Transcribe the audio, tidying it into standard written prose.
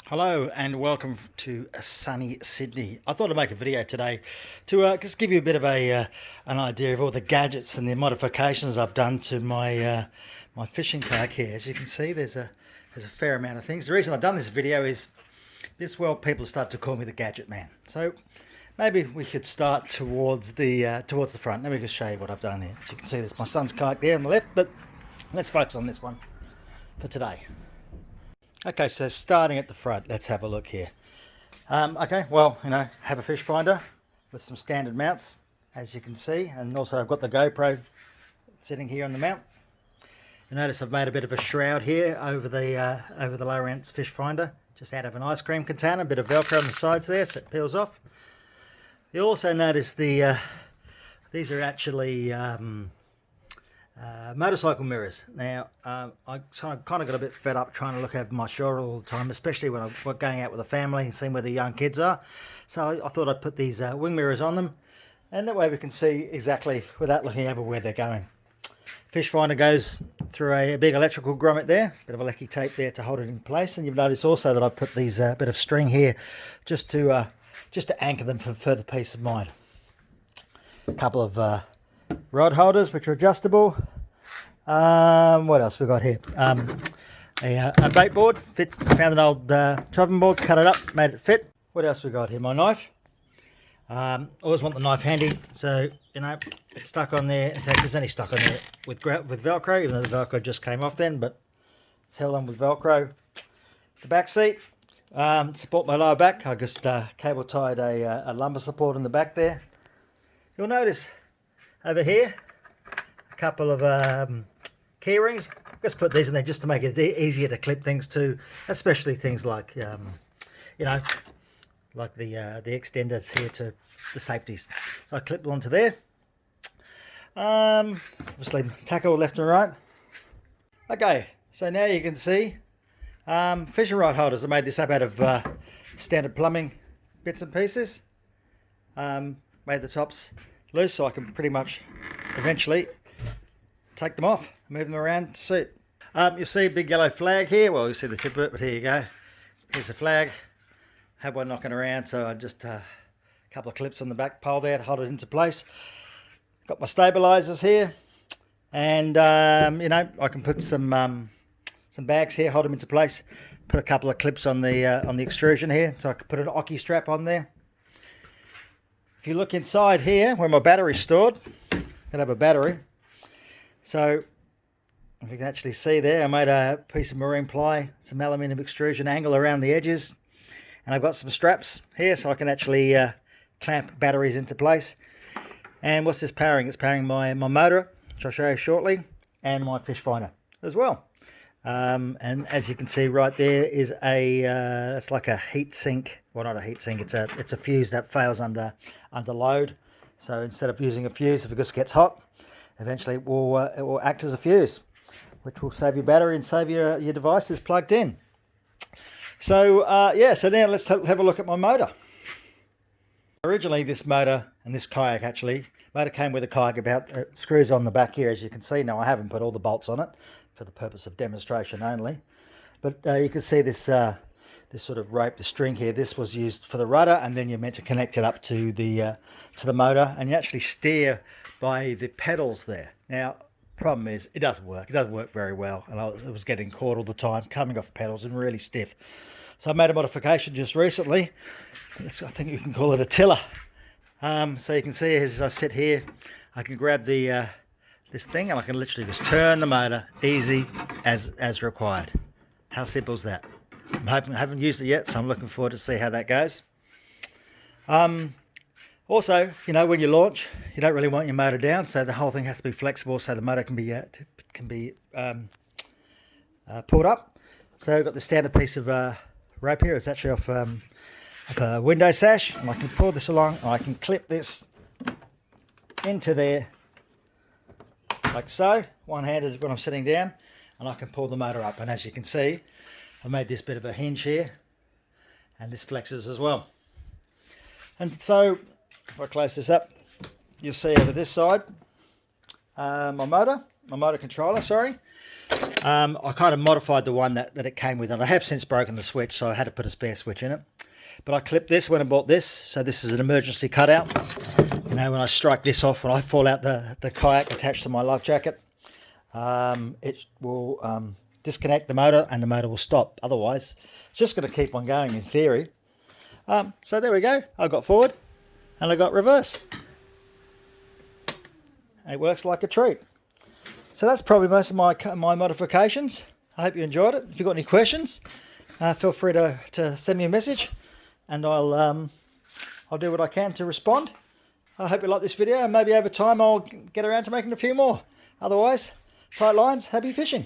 Hello and welcome to sunny Sydney. I thought I'd make a video today to just give you a bit of an idea of all the gadgets and the modifications I've done to my fishing kayak here. As you can see, there's a fair amount of things. The reason I've done this video is this world people start to call me the gadget man. So maybe we could start towards the front. Let me just show you what I've done here. As you can see, there's my son's kayak there on the left, but let's focus on this one for today. Okay, so starting at the front, let's have a look here. Okay, well, have a fish finder with some standard mounts, as you can see, and also I've got the GoPro sitting here on the mount. You notice I've made a bit of a shroud here over the lower ounce fish finder, just out of an ice cream container, a bit of Velcro on the sides there so it peels off. You also notice these are actually motorcycle mirrors. Now, I kind of got a bit fed up trying to look over my shoulder all the time, especially when I'm going out with a family and seeing where the young kids are. So I thought I'd put these wing mirrors on them, and that way we can see exactly without looking over where they're going. Fish finder goes through a big electrical grommet there, bit of a lecky tape there to hold it in place, and you've noticed also that I've put these bit of string here just to anchor them for further peace of mind. A couple of rod holders which are adjustable. What else we got here? A bait board. Found an old chopping board, cut it up, made it fit. What else we got here? My knife. Always want the knife handy, so it's stuck on there. In fact, there's only stuck on there with Velcro, even though the Velcro just came off then, but it's held on with Velcro. The back seat. Support my lower back. I just cable tied a lumbar support in the back there. You'll notice over here a couple of key rings. Just put these in there just to make it easier to clip things to, especially things like like the extenders here to the safeties. So I clip them onto there. Obviously tackle left and right. Okay, so now you can see fishing rod holders. I made this up out of standard plumbing bits and pieces. Made the tops loose so I can pretty much eventually take them off, move them around to suit. You'll see a big yellow flag here. Well, you see the tip of it, but here you go. Here's the flag. Had one knocking around, so I just a couple of clips on the back pole there to hold it into place. Got my stabilizers here, and I can put some bags here, hold them into place. Put a couple of clips on the extrusion here, so I can put an ocky strap on there. If you look inside here, where my battery's stored, I have a battery. So, if you can actually see there, I made a piece of marine ply, some aluminium extrusion angle around the edges, and I've got some straps here so I can actually clamp batteries into place. And what's this powering? It's powering my motor, which I'll show you shortly, and my fish finder as well. And as you can see right there is it's like a heat sink. Well, not a heat sink. It's a fuse that fails under load. So instead of using a fuse, if it just gets hot, eventually it will act as a fuse, which will save your battery and save your devices plugged in. So so now let's have a look at my motor. Originally this motor and this kayak motor came with a kayak about screws on the back here, as you can see. Now I haven't put all the bolts on it for the purpose of demonstration only, but you can see this sort of rope, the string here. This was used for the rudder, and then you're meant to connect it up to the motor, and you actually steer by the pedals there. Now, problem is it doesn't work. It doesn't work very well, and I was getting caught all the time, coming off pedals and really stiff. So I made a modification just recently. I think you can call it a tiller. So you can see as I sit here, I can grab this thing and I can literally just turn the motor easy as required. How simple is that? I haven't used it yet, so I'm looking forward to see how that goes. Also, when you launch, you don't really want your motor down, so the whole thing has to be flexible so the motor can be pulled up. So I've got the standard piece of rope here. It's actually off a window sash, and I can pull this along, and I can clip this into there like so, one-handed when I'm sitting down, and I can pull the motor up. And as you can see, I made this bit of a hinge here, and this flexes as well. And so if I close this up, you'll see over this side my motor controller, sorry. I kind of modified the one that it came with, and I have since broken the switch, so I had to put a spare switch in it. But I clipped this when I bought this, so this is an emergency cutout. You know, when I strike this off, when I fall out the kayak attached to my life jacket, it will disconnect the motor and the motor will stop. Otherwise, it's just going to keep on going in theory. So there we go. I got forward and I got reverse. It works like a treat. So that's probably most of my modifications. I hope you enjoyed it. If you've got any questions, feel free to send me a message, and I'll do what I can to respond. I hope you like this video, and maybe over time I'll get around to making a few more. Otherwise, tight lines, happy fishing.